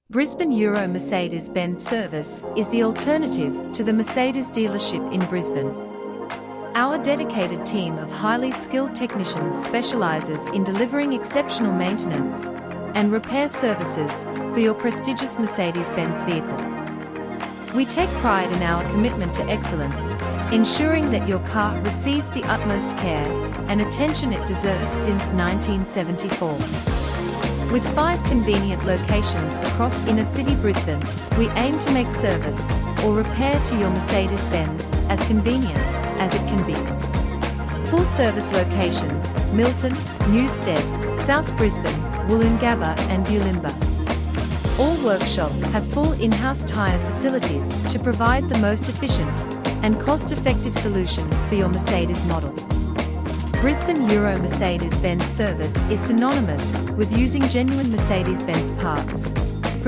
Brisbane Euro Mercedes-Benz Service is the alternative to the Mercedes dealership in Brisbane. Our dedicated team of highly skilled technicians specializes in delivering exceptional maintenance and repair services for your prestigious Mercedes-Benz vehicle. We take pride in our commitment to excellence, ensuring that your car receives the utmost care and attention it deserves since 1974. With 5 convenient locations across inner-city Brisbane, we aim to make service or repair to your Mercedes-Benz as convenient as it can be. Full-service locations: Milton, Newstead, South Brisbane, Gabba and Bulimba. All workshops have full in-house tyre facilities to provide the most efficient and cost-effective solution for your Mercedes model. Brisbane Euro Mercedes-Benz service is synonymous with using genuine Mercedes-Benz parts.